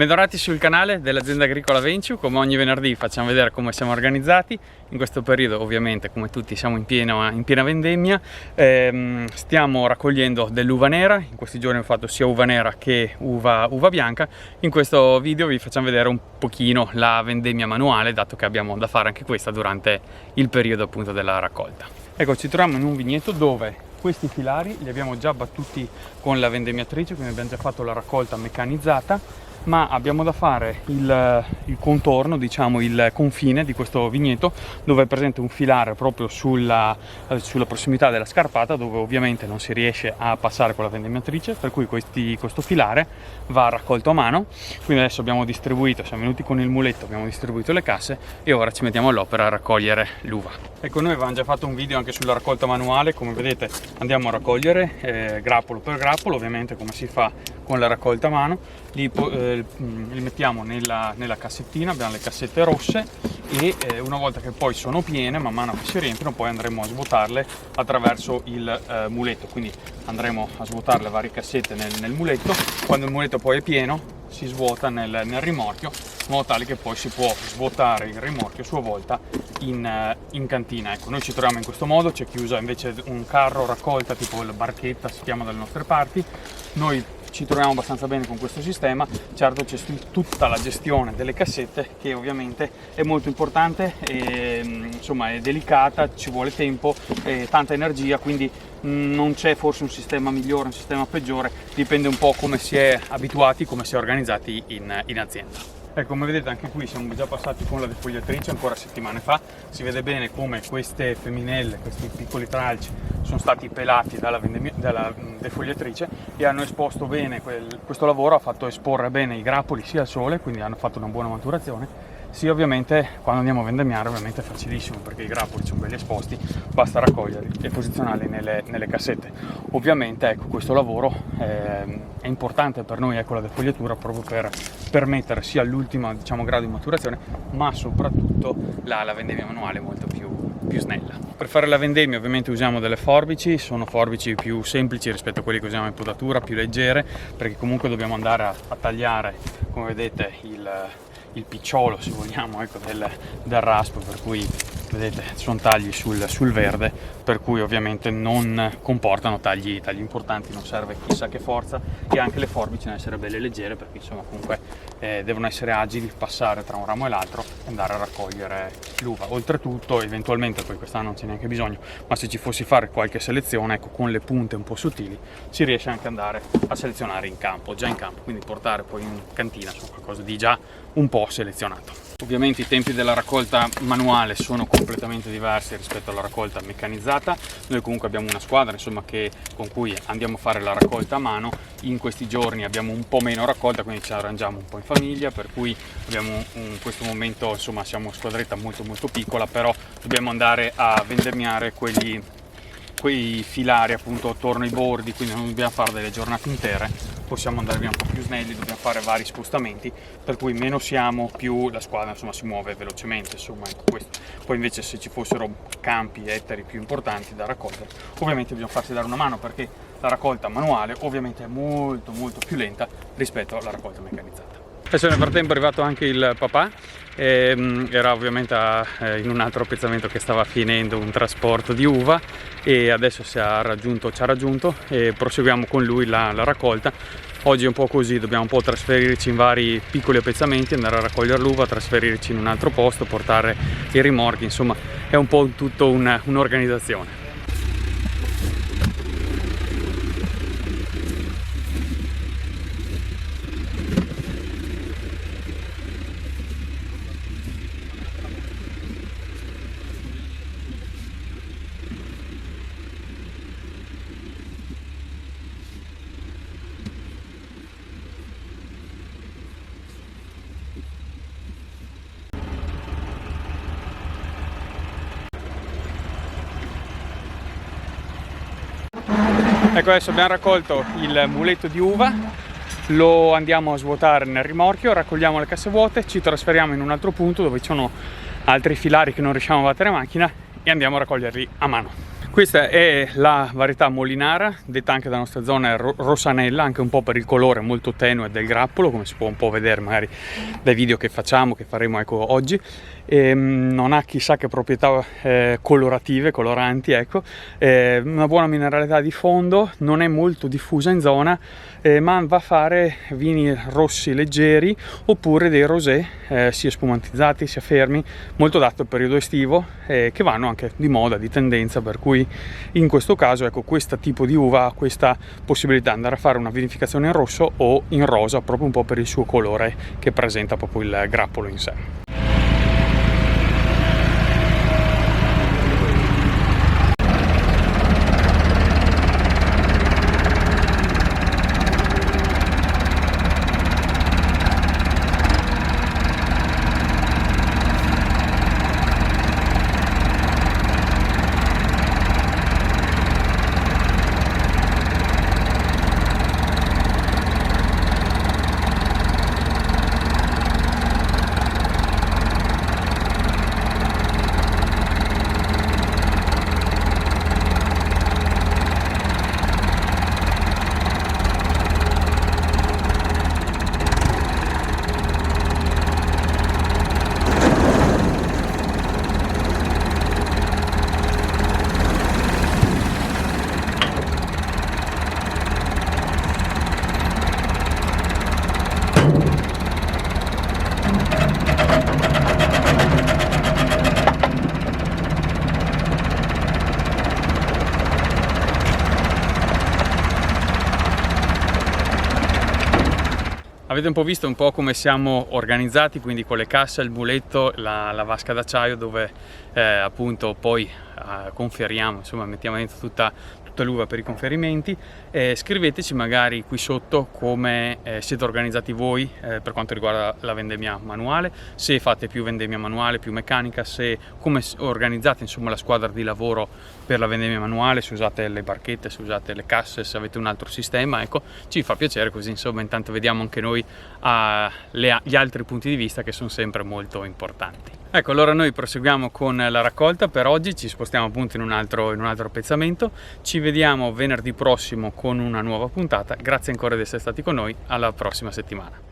Bentornati sul canale dell'azienda agricola Venciu. Come ogni venerdì facciamo vedere come siamo organizzati. In questo periodo ovviamente, come tutti, siamo in piena vendemmia. Stiamo raccogliendo dell'uva nera. In questi giorni ho fatto sia uva nera che uva bianca. In questo video vi facciamo vedere un pochino la vendemmia manuale, dato che abbiamo da fare anche questa durante il periodo appunto della raccolta. Ecco, ci troviamo in un vigneto dove questi filari li abbiamo già battuti con la vendemmiatrice, quindi abbiamo già fatto la raccolta meccanizzata, ma abbiamo da fare il contorno, diciamo il confine di questo vigneto, dove è presente un filare proprio sulla prossimità della scarpata, dove ovviamente non si riesce a passare con la vendemmiatrice, per cui questo filare va raccolto a mano. Quindi adesso abbiamo distribuito, siamo venuti con il muletto, abbiamo distribuito le casse e ora ci mettiamo all'opera a raccogliere l'uva. Ecco, noi avevamo già fatto un video anche sulla raccolta manuale. Come vedete andiamo a raccogliere grappolo per grappolo, ovviamente come si fa con la raccolta a mano. Li mettiamo nella cassettina, abbiamo le cassette rosse e una volta che poi sono piene, man mano che si riempiono, poi andremo a svuotarle attraverso il muletto. Quindi andremo a svuotare le varie cassette nel muletto. Quando il muletto poi è pieno si svuota nel rimorchio, in modo tale che poi si può svuotare il rimorchio a sua volta in cantina. Ecco, noi ci troviamo in questo modo. C'è chi usa invece un carro raccolta tipo la barchetta, si chiama dalle nostre parti. Noi ci troviamo abbastanza bene con questo sistema. Certo, c'è tutta la gestione delle cassette, che ovviamente è molto importante e insomma è delicata, ci vuole tempo e tanta energia, quindi non c'è forse un sistema migliore, un sistema peggiore, dipende un po' come si è abituati, come si è organizzati in azienda. Ecco, come vedete anche qui siamo già passati con la defogliatrice ancora settimane fa. Si vede bene come queste femminelle, questi piccoli tralci, sono stati pelati dalla defogliatrice e hanno esposto bene questo lavoro, ha fatto esporre bene i grappoli sia al sole, quindi hanno fatto una buona maturazione. Sì, ovviamente quando andiamo a vendemmiare ovviamente è facilissimo, perché i grappoli sono belli esposti, basta raccoglierli e posizionarli nelle cassette. Ovviamente ecco, questo lavoro è importante per noi, ecco, la defogliatura, proprio per permettere sia l'ultimo, diciamo, grado di maturazione, ma soprattutto la vendemmia manuale molto più snella. Per fare la vendemmia ovviamente usiamo delle forbici, sono forbici più semplici rispetto a quelli che usiamo in potatura, più leggere, perché comunque dobbiamo andare a tagliare, come vedete, il picciolo, se vogliamo, ecco, del raspo, per cui vedete sono tagli sul verde, per cui ovviamente non comportano tagli importanti, non serve chissà che forza, e anche le forbici devono essere belle leggere, perché insomma comunque devono essere agili, passare tra un ramo e l'altro e andare a raccogliere l'uva. Oltretutto, eventualmente, poi quest'anno non c'è neanche bisogno, ma se ci fossi fare qualche selezione, ecco, con le punte un po' sottili si riesce anche ad andare a selezionare già in campo, quindi portare poi in cantina su qualcosa di già un po' selezionato. Ovviamente i tempi della raccolta manuale sono completamente diversi rispetto alla raccolta meccanizzata. Noi comunque abbiamo una squadra, insomma, con cui andiamo a fare la raccolta a mano. In questi giorni abbiamo un po' meno raccolta, quindi ci arrangiamo un po' in famiglia, per cui abbiamo in questo momento, insomma, siamo una squadretta molto piccola, però dobbiamo andare a vendemmiare quei filari appunto attorno ai bordi, quindi non dobbiamo fare delle giornate intere, possiamo andare via un po' più snelli, dobbiamo fare vari spostamenti, per cui meno siamo, più la squadra insomma si muove velocemente, insomma, ecco questo. Poi invece se ci fossero campi ettari più importanti da raccogliere, ovviamente bisogna farsi dare una mano, perché la raccolta manuale ovviamente è molto più lenta rispetto alla raccolta meccanizzata. Adesso nel frattempo è arrivato anche il papà, era ovviamente in un altro piazzamento che stava finendo un trasporto di uva, e adesso ci ha raggiunto e proseguiamo con lui la raccolta. Oggi è un po' così, dobbiamo un po' trasferirci in vari piccoli appezzamenti, andare a raccogliere l'uva, trasferirci in un altro posto, portare i rimorchi, insomma è un po' tutto un'organizzazione. Ecco, adesso abbiamo raccolto il muletto di uva, lo andiamo a svuotare nel rimorchio, raccogliamo le casse vuote, ci trasferiamo in un altro punto dove ci sono altri filari che non riusciamo a battere a macchina e andiamo a raccoglierli a mano. Questa è la varietà molinara, detta anche dalla nostra zona rosanella, anche un po' per il colore molto tenue del grappolo, come si può un po' vedere magari dai video che facciamo, che faremo ecco oggi. Non ha chissà che proprietà colorative, coloranti, ecco. Una buona mineralità di fondo, non è molto diffusa in zona, ma va a fare vini rossi leggeri oppure dei rosé sia spumantizzati sia fermi, molto adatto al periodo estivo, che vanno anche di moda, di tendenza, per cui in questo caso ecco questo tipo di uva ha questa possibilità di andare a fare una vinificazione in rosso o in rosa, proprio un po' per il suo colore che presenta proprio il grappolo in sé. Avete un po' visto un po' come siamo organizzati, quindi con le casse, il muletto, la vasca d'acciaio dove appunto poi conferiamo, insomma mettiamo dentro tutta l'uva per i conferimenti. Scriveteci magari qui sotto come siete organizzati voi per quanto riguarda la vendemmia manuale, se fate più vendemmia manuale, più meccanica, come organizzate insomma la squadra di lavoro per la vendemmia manuale, se usate le barchette, se usate le casse, se avete un altro sistema, ecco, ci fa piacere, così insomma intanto vediamo anche noi gli altri punti di vista che sono sempre molto importanti. Ecco, allora noi proseguiamo con la raccolta per oggi, ci spostiamo appunto in un altro pezzamento, ci vediamo venerdì prossimo con una nuova puntata, grazie ancora di essere stati con noi, alla prossima settimana.